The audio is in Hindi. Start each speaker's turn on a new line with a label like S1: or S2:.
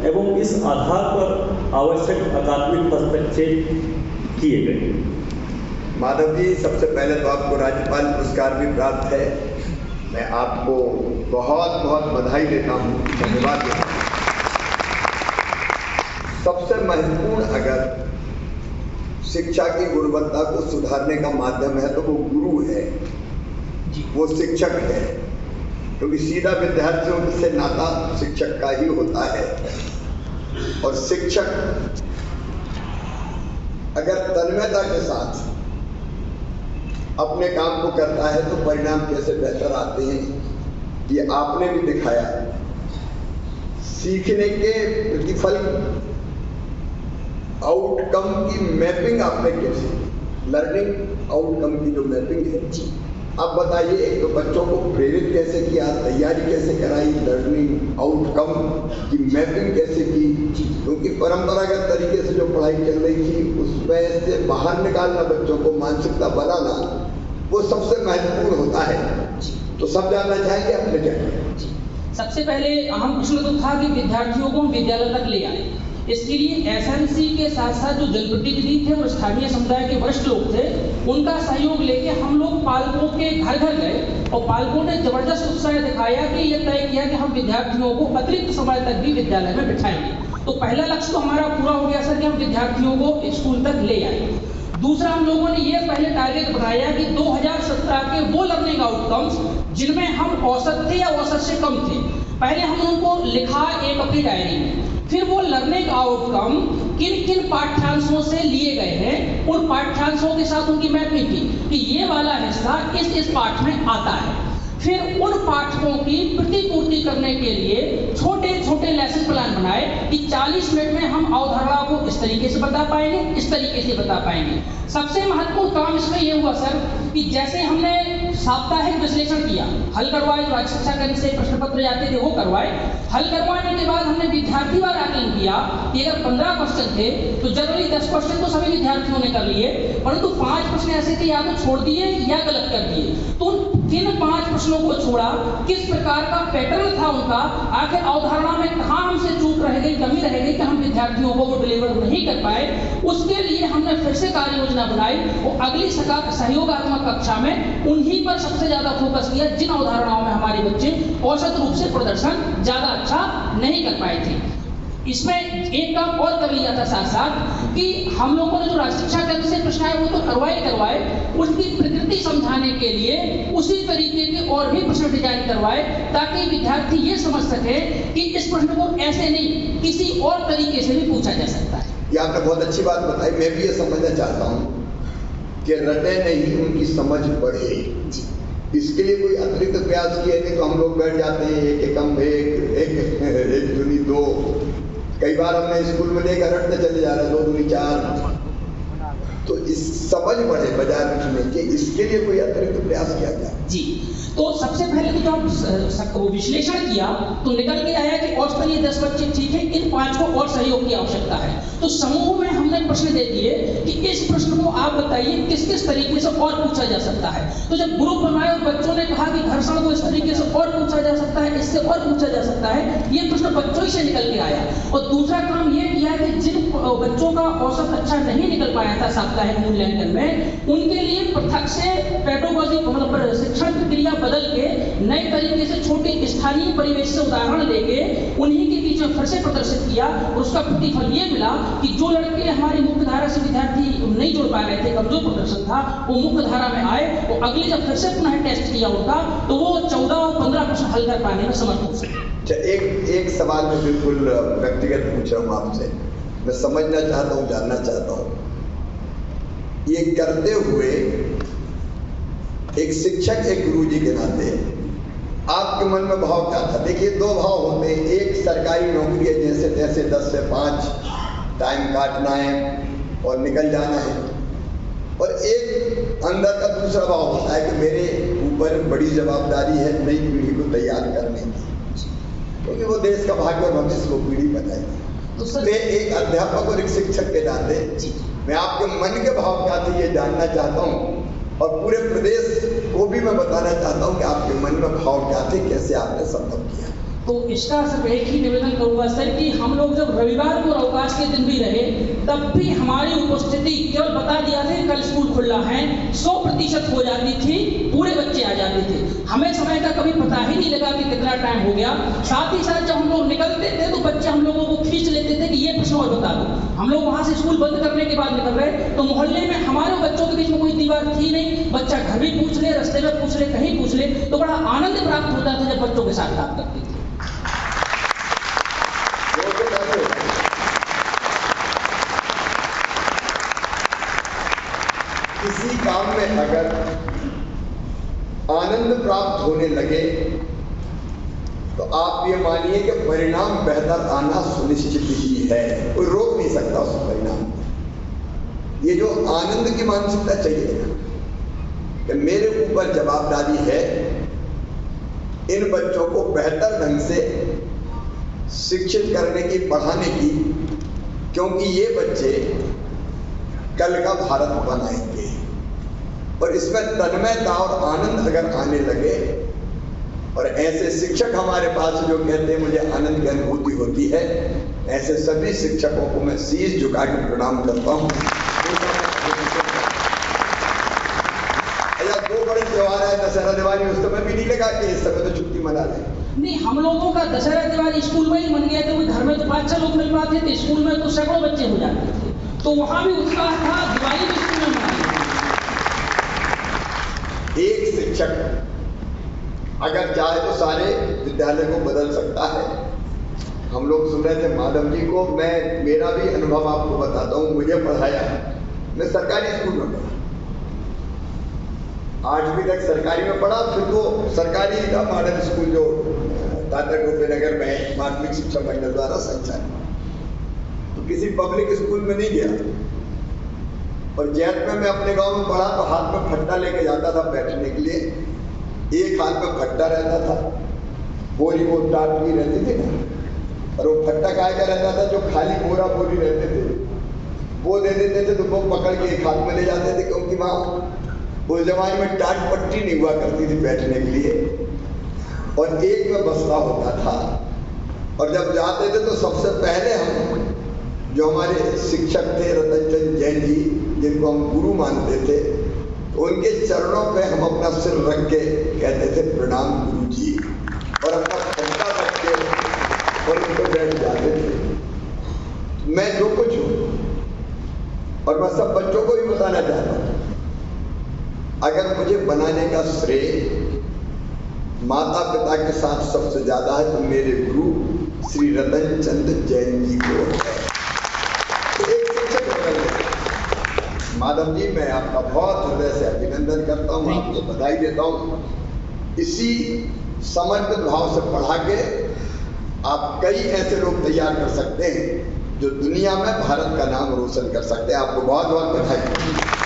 S1: एवं इस आधार पर आवश्यक अकादमिक हस्तक्षेप किए गए।
S2: माधव जी, सबसे पहले तो आपको राज्यपाल पुरस्कार भी प्राप्त है। मैं आपको बहुत बहुत बधाई देता हूँ, धन्यवाद देता हूँ। सबसे महत्वपूर्ण अगर शिक्षा की गुणवत्ता को सुधारने का माध्यम है तो वो गुरु है, वो शिक्षक है, क्योंकि सीधा विद्यार्थियों से नाता शिक्षक का ही होता है। और शिक्षक अगर तन्मयता के साथ अपने काम को करता है तो परिणाम कैसे बेहतर आते हैं, ये आपने भी दिखाया। सीखने के प्रतिफल आउटकम की मैपिंग आपने कैसे, लर्निंग आउटकम की जो मैपिंग है, आप बताइए। एक तो बच्चों को प्रेरित कैसे किया, तैयारी कैसे कराई, लर्निंग आउटकम की मैपिंग कैसे की, क्योंकि परंपरागत तरीके से जो पढ़ाई चल रही थी उसमें से बाहर निकालना, बच्चों को मानसिकता बनाना, वो सबसे महत्वपूर्ण होता है। तो सब जानना चाहेंगे आपने क्या किया?
S3: सबसे पहले अहम प्रश्न तो था कि विद्यार्थियों को विद्यालय तक ले आए। इसके लिए एसएमसी के साथ साथ जो जनप्रतिनिधि थे और स्थानीय समुदाय के वरिष्ठ लोग थे, उनका सहयोग लेके हम लोग पालकों के घर घर गए और पालकों ने जबरदस्त उत्साह दिखाया कि ये तय किया कि हम विद्यार्थियों को अतिरिक्त समय तक भी विद्यालय में बिठाएंगे। तो पहला लक्ष्य तो हमारा पूरा हो गया सर कि हम विद्यार्थियों को स्कूल तक ले आए। दूसरा, हम लोगों ने ये पहले टारगेट बनाया कि 2017 के वो लर्निंग आउटकम्स जिनमें हम औसत थे या औसत से कम थे, पहले हम उनको लिखा एक अपनी डायरी में। फिर वो लर्निंग आउटकम किन किन पाठ्यांशों से लिए गए हैं, उन पाठ्यांशों के साथ उनकी मैपिंग की कि ये वाला हिस्सा इस पाठ में आता है। फिर उन पाठकों की प्रतिपूर्ति करने के लिए छोटे छोटे लेसन प्लान बनाए कि 40 मिनट में हम अवधारणा को इस तरीके से बता पाएंगे, इस तरीके से बता पाएंगे। सबसे महत्वपूर्ण काम इसमें यह हुआ सर कि जैसे हमने साप्ताहिक विश्लेषण किया, हल करवाए, जो राज्य शिक्षा केंद्र से प्रश्न पत्र जाते थे वो करवाए। हल करवाने के बाद हमने विद्यार्थीवार आकलन किया कि अगर 15 क्वेश्चन थे तो जनरली 10 क्वेश्चन तो सभी विद्यार्थियों ने कर लिए, परंतु 5 प्रश्न ऐसे थे या तो छोड़ दिए या गलत कर दिए। तो किन 5 प्रश्नों को छोड़ा, किस प्रकार का पैटर्न था उनका, आखिर अवधारणा में कहाँ हमसे चूक रह गई, कमी रह गई कि हम विद्यार्थियों को वो डिलीवर नहीं कर पाए, उसके लिए हमने फिर से कार्य योजना बनाई और अगली सहयोगात्मक कक्षा में उन्हीं पर सबसे ज्यादा फोकस किया जिन अवधारणाओं में हमारे बच्चे औसत रूप से प्रदर्शन ज्यादा अच्छा नहीं कर पाए थे। इसमें एक काम और कर लिया था साथ साथ कि हम लोगों ने जो राज्य शिक्षा केंद्र से प्रश्न आए वो तो करवाए, उसकी प्रकृति समझाने के लिए उसी तरीके के और भी प्रश्न डिजाइन करवाए ताकि विद्यार्थी ये समझ सके कि इस प्रश्न को ऐसे नहीं किसी और तरीके से भी पूछा जा सकता है।
S2: ये आपने बहुत अच्छी बात बताई। मैं भी ये समझना चाहता हूँ कि रटे नहीं, उनकी समझ बढ़े। इसके लिए कोई अतिरिक्त प्रयास किए नहीं तो हम लोग बैठ जाते हैं एक एकम एक दूनी 2। कई बार हमने स्कूल में लेकर रटते चले जा रहे 2 दूनी 4। तो इस समझ बढ़े बजाय रटने के, इसके लिए कोई अतिरिक्त प्रयास किया गया?
S3: जी, तो सबसे पहले तो जब वो विश्लेषण किया तो निकल के आया कि औसतन ये 10 बच्चे ठीक है, इन 5 को और सहयोग की आवश्यकता है। तो समूह में हमने प्रश्न दे दिए कि इस प्रश्न को आप बताइए किस किस तरीके से और पूछा जा सकता है। तो जब ग्रुप बनाए और बच्चों ने कहा कि घर्षण को इस तरीके से और पूछा जा सकता है, इससे और पूछा जा सकता है, ये प्रश्न बच्चों ही से निकल के आया। और दूसरा काम ये किया कि जिन बच्चों का औसत अच्छा नहीं निकल पाया था साप्ताहिक मूल्यांकन में, उनके लिए पृथक से पेडागोजी मतलब शिक्षण प्रक्रिया बदल के नए तरीके से छोटे स्थानीय परिवेश से उदाहरण लेके उन्हीं के बीच में फिर से प्रदर्शित किया। और उसका प्रतिफल ये मिला कि जो लड़के हमारी मुख्य धारा से विद्यार्थी नहीं जुड़ पा रहे थे, कमजोर प्रदर्शन था, वो मुख्य धारा में आए और अगले जब फिर से पुनः टेस्ट किया उनका तो वो 14 और 15 प्रश्न हल कर पाने में समर्थ हो सके।
S2: एक सवाल मैं बिल्कुल व्यक्तिगत पूछ रहा हूँ आपसे, मैं समझना चाहता हूँ, जानना चाहता हूँ। ये करते हुए एक शिक्षक, एक गुरुजी के नाते आपके मन में भाव क्या था? देखिए 2 भाव होते हैं। एक सरकारी नौकरी है, जैसे तैसे 10 से 5 टाइम काटना है और निकल जाना है, और एक अंदर का दूसरा भाव होता है कि मेरे ऊपर बड़ी जवाबदारी है नई पीढ़ी को तैयार करने की, क्योंकि वो देश का भाग्य और भविष्य वो पीढ़ी बनाएगी। तो एक अध्यापक और एक शिक्षक के नाते मैं आपके मन के भाव क्या थे ये जानना चाहता हूँ, और पूरे प्रदेश को भी मैं बताना चाहता हूँ कि आपके मन में भाव क्या थे, कैसे आपने संभव किया।
S3: तो इसका सिर्फ एक ही निवेदन करूंगा सर कि हम हम लोग जब रविवार को अवकाश के दिन भी रहे, तब भी हमारी उपस्थिति केवल बता दिया था कल स्कूल खुला है 100% हो जाती थी, पूरे बच्चे आ जाते थे। हमें समय का कभी पता ही नहीं लगा कि कितना टाइम हो गया। साथ ही साथ जब हम लोग निकलते थे तो बच्चे हम लोगों को खींच लेते थे कि ये प्रश्न और बता दो। हम लोग वहां से स्कूल बंद करने के बाद निकल रहे तो मोहल्ले में हमारे बच्चों के बीच में कोई दीवार थी नहीं, बच्चा घर भी पूछ ले, रास्ते में पूछ ले, कहीं पूछ ले, तो बड़ा आनंद प्राप्त होता था जब बच्चों के साथ बात करते थे।
S2: किसी काम में अगर आनंद प्राप्त होने लगे तो आप ये मानिए कि परिणाम बेहतर आना सुनिश्चित ही है, कोई रोक नहीं सकता उस परिणाम को। ये जो आनंद की मानसिकता चाहिए कि मेरे ऊपर जवाबदारी है इन बच्चों को बेहतर ढंग से शिक्षित करने की, पढ़ाने की, क्योंकि ये बच्चे कल का भारत बनाएंगे। और इसमें तन्मयता और आनंद अगर आने लगे, और ऐसे शिक्षक हमारे पास जो कहते हैं मुझे आनंद की अनुभूति होती है, ऐसे सभी शिक्षकों को मैं शीश झुका के प्रणाम करता हूँ। या 2 बड़े त्योहार है, दशहरा दिवाली, उस समय भी नहीं लगा कि इस समय तो छुट्टी मना लें।
S3: नहीं, हम लोगों का दशहरा दिवाली स्कूल में ही मन गया, क्योंकि घर में तो 5-6 लोग मिल पाते थे, स्कूल में तो सैकड़ों बच्चे हो जाते थे, तो वहां भी उत्साह था। दिवाली भी स्कूल में मनाई।
S2: एक शिक्षक अगर चाहे तो सारे विद्यालय को बदल सकता है। हम लोग सुन रहे थे माधव जी को, मैं मेरा भी अनुभव आपको बताता हूँ। मुझे पढ़ाया, मैं सरकारी स्कूल में पढ़ा, 8वीं तक सरकारी में पढ़ा, फिर तो सरकारी का मॉडल स्कूल जो दादर गोपीनगर में माध्यमिक शिक्षा मंडल द्वारा संचालित, तो किसी पब्लिक स्कूल में नहीं गया। और जैत में मैं अपने गांव में पढ़ा तो हाथ में फट्टा लेके जाता था बैठने के लिए। एक हाथ में फट्टा रहता था, बोरी वो टाटली रहती थी ना, और वो फट्टा काय का रहता था, जो खाली बोरा बोरी रहते थे वो दे देते थे, तो वो पकड़ के एक हाथ में ले जाते थे, क्योंकि वहाँ उस जमाने में टाट पट्टी नहीं हुआ करती थी बैठने के लिए, और एक में बस्ता होता था। और जब जाते थे तो सबसे पहले हम, जो हमारे शिक्षक थे रतन चंद जैन जी, जिनको हम गुरु मानते थे, उनके चरणों पे हम अपना सिर रख के कहते थे प्रणाम गुरु जी, और अपना फंदा रख के और उनको बैठ जाते थे। मैं जो कुछ हूँ, और मैं सब बच्चों को भी बताना चाहता हूँ, अगर मुझे बनाने का श्रेय माता पिता के साथ सबसे ज्यादा है तो मेरे गुरु श्री रतन चंद जैन जी को है। एक शिक्षक माधव जी, मैं आपका बहुत हृदय से अभिनंदन करता हूँ, आपको बधाई देता हूँ। इसी समर्पित भाव से पढ़ा के आप कई ऐसे लोग तैयार कर सकते हैं जो दुनिया में भारत का नाम रोशन कर सकते हैं। आपको बहुत बहुत बधाई।